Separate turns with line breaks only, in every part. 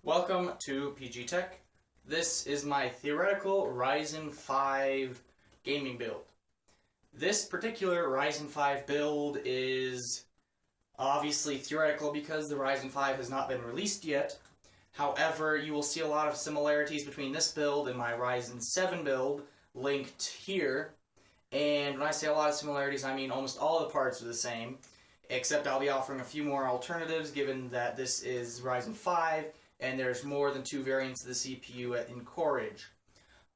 Welcome to PG Tech. This is my theoretical Ryzen 5 gaming build. This particular Ryzen 5 build is obviously theoretical because the Ryzen 5 has not been released yet. However, you will see a lot of similarities between this build and my Ryzen 7 build linked here. And when I say a lot of similarities, I mean almost all the parts are the same, except I'll be offering a few more alternatives given that this is Ryzen 5 and there's more than 2 variants of the CPU in Coreage.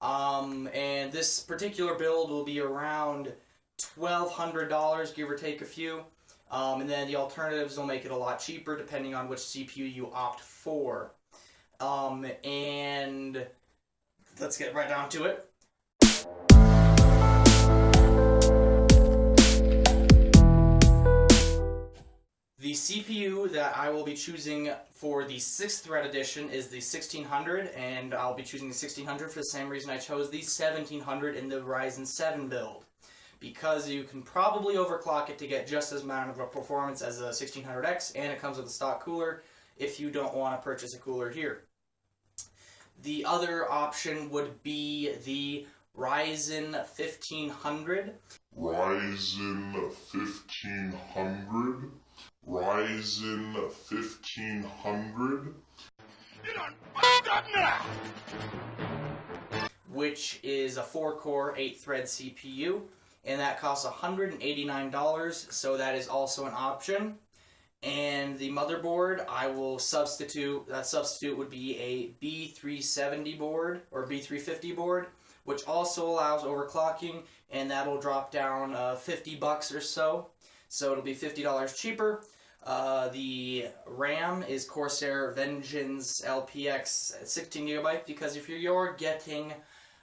And this particular build will be around $1,200, give or take a few. And then the alternatives will make it a lot cheaper depending on which CPU you opt for. And let's get right down to it. The CPU that I will be choosing for the 6th thread edition is the 1600, and I'll be choosing the 1600 for the same reason I chose the 1700 in the Ryzen 7 build. Because you can probably overclock it to get just as amount of a performance as a 1600X, and it comes with a stock cooler if you don't want to purchase a cooler here. The other option would be the Ryzen 1500.
Ryzen 1500. Ryzen 1500.
You done fucked up now!
Which is a 4-core, 8-thread CPU, and that costs $189, so that is also an option. And the motherboard, I will substitute, that substitute would be a B370 board, or B350 board, which also allows overclocking, and that'll drop down 50 bucks or so. So it'll be $50 cheaper. The RAM is Corsair Vengeance LPX 16GB, because if you're getting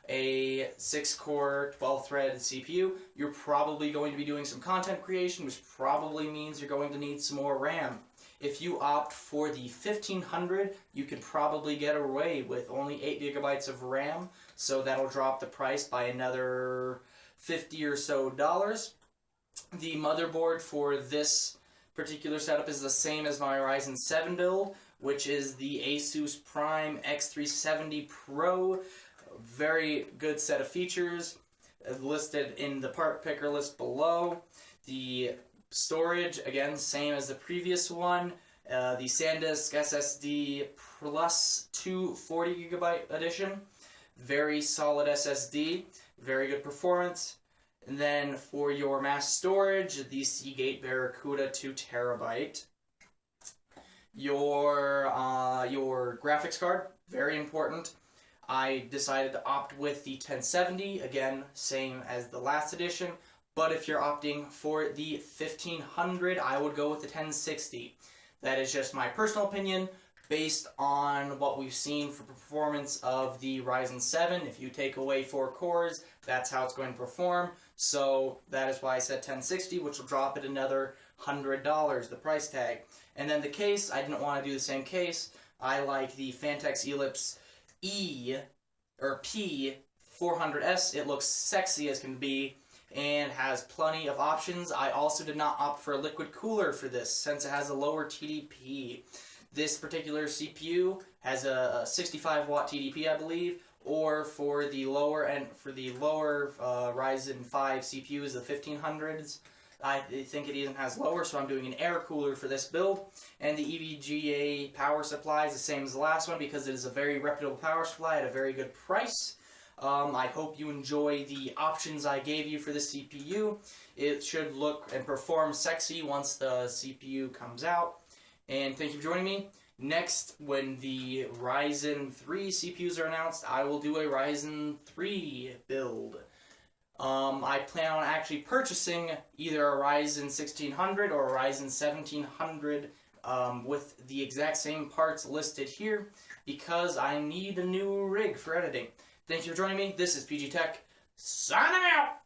a 6-core, 12-thread CPU, you're probably going to be doing some content creation, which probably means you're going to need some more RAM. If you opt for the 1500, you could probably get away with only 8GB of RAM, so that'll drop the price by another $50 or so. The motherboard for this particular setup is the same as my Ryzen 7 build, which is the Asus Prime X370 Pro. Very good set of features listed in the part picker list below. The storage, again, same as the previous one. The SanDisk SSD Plus 2 40GB edition. Very solid SSD, very good performance. And then for your mass storage, the Seagate Barracuda 2TB. Your graphics card, very important. I decided to opt with the 1070, again, same as the last edition. But if you're opting for the 1500, I would go with the 1060. That is just my personal opinion, based on what we've seen for performance of the Ryzen 7. If you take away 4 cores, that's how it's going to perform. So that is why I said 1060, which will drop it another $100, the price tag. And then the case, I didn't want to do the same case. I like the Phanteks Ellipse P400S. It looks sexy as can be and has plenty of options. I also did not opt for a liquid cooler for this, since it has a lower TDP. This particular CPU has a 65-watt TDP, I believe, or for the lower Ryzen 5 CPUs, the 1500s, I think it even has lower, so I'm doing an air cooler for this build. And the EVGA power supply is the same as the last one because it is a very reputable power supply at a very good price. I hope you enjoy the options I gave you for this CPU. It should look and perform sexy once the CPU comes out. And thank you for joining me. Next, when the Ryzen 3 CPUs are announced, I will do a Ryzen 3 build. I plan on actually purchasing either a Ryzen 1600 or a Ryzen 1700 with the exact same parts listed here because I need a new rig for editing. Thank you for joining me. This is PG Tech, signing out!